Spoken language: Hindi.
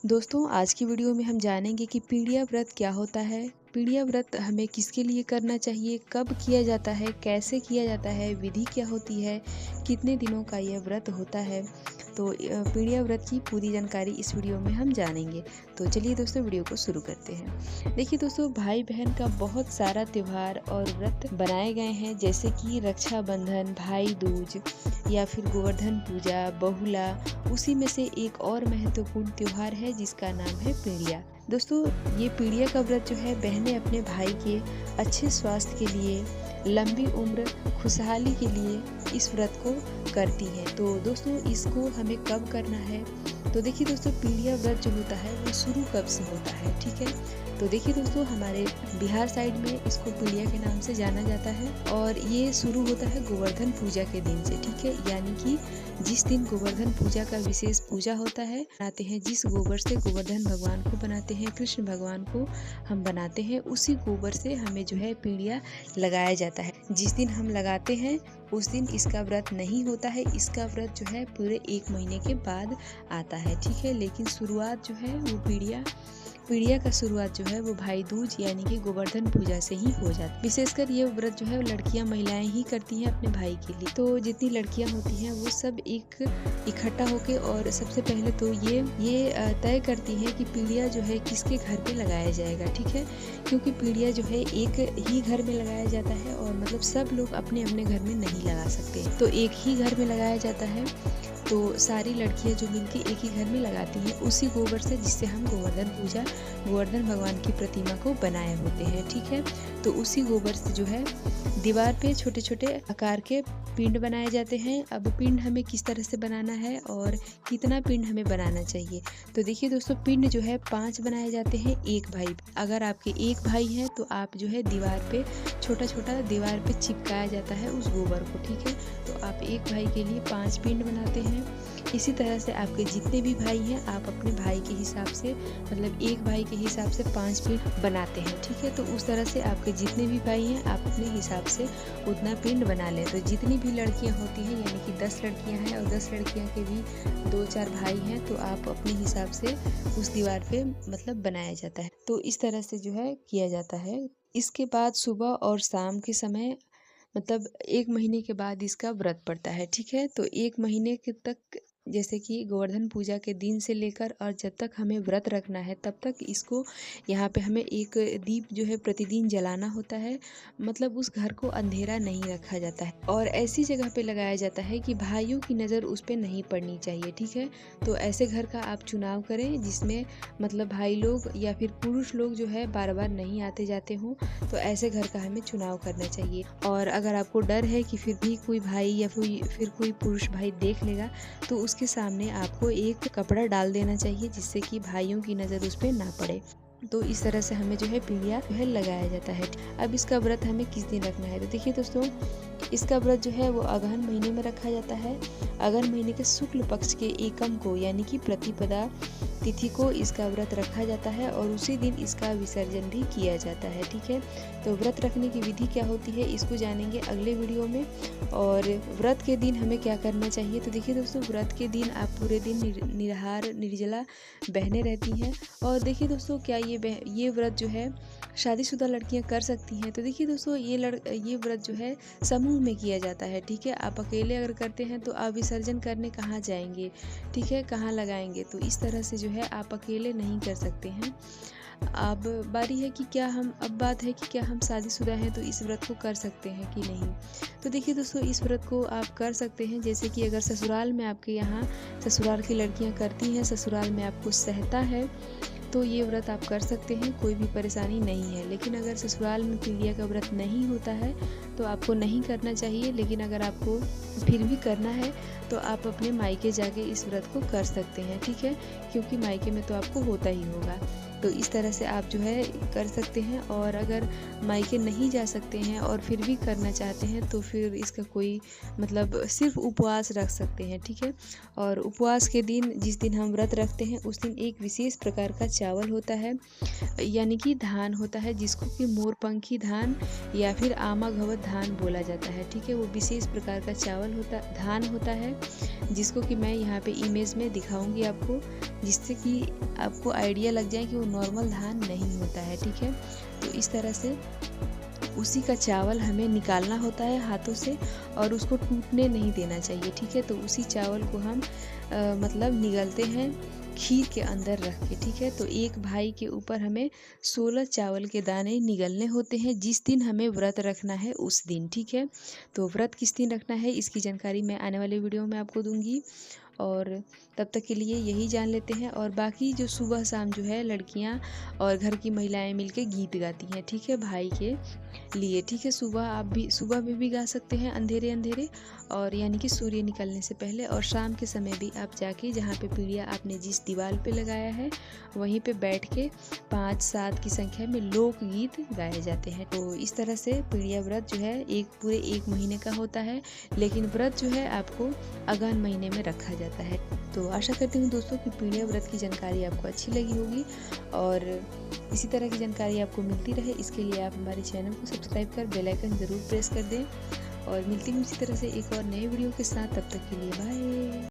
दोस्तों, आज की वीडियो में हम जानेंगे कि पीढ़िया व्रत क्या होता है, पीढ़िया व्रत हमें किसके लिए करना चाहिए, कब किया जाता है, कैसे किया जाता है, विधि क्या होती है, कितने दिनों का यह व्रत होता है। तो पीढ़िया व्रत की पूरी जानकारी इस वीडियो में हम जानेंगे। तो चलिए दोस्तों, वीडियो को शुरू करते हैं। देखिए दोस्तों, भाई बहन का बहुत सारा त्यौहार और व्रत बनाए गए हैं, जैसे कि रक्षाबंधन, भाई दूज या फिर गोवर्धन पूजा, बहुला। उसी में से एक और महत्वपूर्ण त्योहार है जिसका नाम है पीढ़िया। दोस्तों, ये पीढ़िया का व्रत जो है, बहनें अपने भाई के अच्छे स्वास्थ्य के लिए, लंबी उम्र, खुशहाली के लिए इस व्रत को करती हैं। तो दोस्तों, इसको हमें कब करना है? तो देखिए दोस्तों, पीढ़िया व्रत जो होता है वो शुरू कब से होता है, ठीक है। तो देखिए दोस्तों, हमारे बिहार साइड में इसको पीढ़िया के नाम से जाना जाता है और ये शुरू होता है गोवर्धन पूजा के दिन से, ठीक है। यानी कि जिस दिन गोवर्धन पूजा का विशेष पूजा होता है, बनाते हैं जिस गोबर से गोवर्धन भगवान को बनाते हैं, कृष्ण भगवान को हम बनाते हैं, उसी गोबर से हमें जो है पीढ़िया लगाया जाता है। जिस दिन हम लगाते हैं उस दिन इसका व्रत नहीं होता है। इसका व्रत जो है पूरे 1 महीने के बाद आता है, ठीक है। लेकिन शुरुआत जो है वो पीढ़िया का शुरुआत जो है वो भाई दूज यानी कि गोवर्धन पूजा से ही हो जाती है। विशेषकर ये व्रत जो है वो लड़कियां, महिलाएं ही करती हैं अपने भाई के लिए। तो जितनी लड़कियां होती हैं वो सब एक इकट्ठा होके और सबसे पहले तो ये तय करती हैं कि पीढ़िया जो है किसके घर पे लगाया जाएगा, ठीक है। क्योंकि पीढ़िया जो है एक ही घर में लगाया जाता है और मतलब सब लोग अपने अपने घर में नहीं लगा सकते, तो एक ही घर में लगाया जाता है। तो सारी लड़कियां जो मिलकर एक ही घर में लगाती हैं उसी गोबर से, जिससे हम गोवर्धन भगवान की प्रतिमा को बनाए होते हैं, ठीक है। तो उसी गोबर से जो है दीवार पे छोटे छोटे आकार के पिंड बनाए जाते हैं। अब पिंड हमें किस तरह से बनाना है और कितना पिंड हमें बनाना चाहिए, तो देखिए दोस्तों, पिंड जो है 5 बनाए जाते हैं एक भाई पे। अगर आपके एक भाई है तो आप जो है दीवार पे छोटा छोटा दीवार पे चिपकाया जाता है उस गोबर को, ठीक है। तो आप एक भाई के लिए 5 पिंड बनाते हैं। इसी तरह से आपके जितने भी भाई हैं आप अपने भाई के हिसाब से, मतलब एक भाई के हिसाब से 5 पिंड बनाते हैं, ठीक है। तो उस तरह से आपके जितने भी भाई हैं आप अपने हिसाब से उतना पिंड बना लें। तो जितनी भी लड़कियां होती हैं, यानी कि 10 लड़कियां हैं और 10 लड़कियां के भी 2-4 भाई हैं, तो आप अपने हिसाब से उस दीवार पे मतलब बनाया जाता है। तो इस तरह से जो है किया जाता है। इसके बाद सुबह और शाम के समय, मतलब 1 महीने के बाद इसका व्रत पड़ता है, ठीक है। तो 1 महीने के तक, जैसे कि गोवर्धन पूजा के दिन से लेकर और जब तक हमें व्रत रखना है तब तक इसको यहाँ पे हमें एक दीप जो है प्रतिदिन जलाना होता है। मतलब उस घर को अंधेरा नहीं रखा जाता है और ऐसी जगह पे लगाया जाता है कि भाइयों की नज़र उस पर नहीं पड़नी चाहिए, ठीक है। तो ऐसे घर का आप चुनाव करें जिसमें मतलब भाई लोग या फिर पुरुष लोग जो है बार बार नहीं आते जाते हों, तो ऐसे घर का हमें चुनाव करना चाहिए। और अगर आपको डर है कि फिर भी कोई भाई या फिर कोई पुरुष भाई देख लेगा, तो उसके सामने आपको एक कपड़ा डाल देना चाहिए जिससे कि भाइयों की नज़र उस पर ना पड़े। तो इस तरह से हमें जो है पीढ़िया जो है लगाया जाता है। अब इसका व्रत हमें किस दिन रखना है, तो देखिए दोस्तों, इसका व्रत जो है वो अगहन महीने में रखा जाता है। अगहन महीने के शुक्ल पक्ष के एकम को, यानी कि प्रतिपदा तिथि को इसका व्रत रखा जाता है और उसी दिन इसका विसर्जन भी किया जाता है, ठीक है। तो व्रत रखने की विधि क्या होती है इसको जानेंगे अगले वीडियो में। और व्रत के दिन हमें क्या करना चाहिए, तो देखिए दोस्तों, व्रत के दिन आप पूरे दिन निराहार निर्जला बहनें रहती हैं। और देखिए दोस्तों, क्या ये व्रत जो है शादीशुदा लड़कियां कर सकती हैं, तो देखिए दोस्तों, ये व्रत जो है समूह में किया जाता है, ठीक है। आप अकेले अगर करते हैं तो आप विसर्जन करने कहाँ जाएंगे, ठीक है, कहाँ लगाएंगे। तो इस तरह से जो है आप अकेले नहीं कर सकते हैं। अब बारी है कि अब बात है कि क्या हम शादीशुदा हैं तो इस व्रत को कर सकते हैं कि नहीं। तो देखिए दोस्तों, इस व्रत को आप कर सकते हैं। जैसे कि अगर ससुराल में आपके यहाँ ससुराल की लड़कियाँ करती हैं, ससुराल में आपको सहता है, तो ये व्रत आप कर सकते हैं, कोई भी परेशानी नहीं है। लेकिन अगर ससुराल में पीढ़िया का व्रत नहीं होता है तो आपको नहीं करना चाहिए। लेकिन अगर आपको फिर भी करना है तो आप अपने मायके जाके इस व्रत को कर सकते हैं, ठीक है, क्योंकि मायके में तो आपको होता ही होगा। तो इस तरह से आप जो है कर सकते हैं। और अगर मायके नहीं जा सकते हैं और फिर भी करना चाहते हैं तो फिर इसका कोई मतलब सिर्फ उपवास रख सकते हैं, ठीक है। और उपवास के दिन, जिस दिन हम व्रत रखते हैं, उस दिन एक विशेष प्रकार का चावल होता है, यानी कि धान होता है, जिसको कि मोरपंखी धान या फिर आमाघवत धान बोला जाता है, ठीक है। वो विशेष प्रकार का चावल धान होता है, जिसको कि मैं यहाँ पे इमेज में दिखाऊंगी आपको, जिससे कि आपको आइडिया लग जाए कि वो नॉर्मल धान नहीं होता है, ठीक है। तो इस तरह से उसी का चावल हमें निकालना होता है हाथों से और उसको टूटने नहीं देना चाहिए, ठीक है। तो उसी चावल को हम मतलब निगलते हैं खीर के अंदर रख के, ठीक है। तो एक भाई के ऊपर हमें 16 चावल के दाने निगलने होते हैं, जिस दिन हमें व्रत रखना है उस दिन, ठीक है। तो व्रत किस दिन रखना है इसकी जानकारी मैं आने वाले वीडियो में आपको दूंगी, और तब तक के लिए यही जान लेते हैं। और बाकी जो सुबह शाम जो है लड़कियां और घर की महिलाएं मिलके गीत गाती हैं, ठीक है, भाई के लिए, ठीक है। सुबह में भी गा सकते हैं अंधेरे अंधेरे, और यानी कि सूर्य निकलने से पहले, और शाम के समय भी आप जाके जहाँ पे पीढ़िया आपने जिस दीवार पे लगाया है वहीं पे बैठ के 5-7 की संख्या में लोकगीत गाए जाते हैं। तो इस तरह से पीढ़िया व्रत जो है पूरे 1 महीने का होता है, लेकिन व्रत जो है आपको अगहन महीने में रखा जाता है। तो आशा करती हूँ दोस्तों कि पीढ़िया व्रत की जानकारी आपको अच्छी लगी होगी, और इसी तरह की जानकारी आपको मिलती रहे, इसके लिए आप हमारे चैनल को सब्सक्राइब कर बेल आइकन ज़रूर प्रेस कर दें। और मिलती हूँ इसी तरह से एक और नए वीडियो के साथ, तब तक के लिए बाय।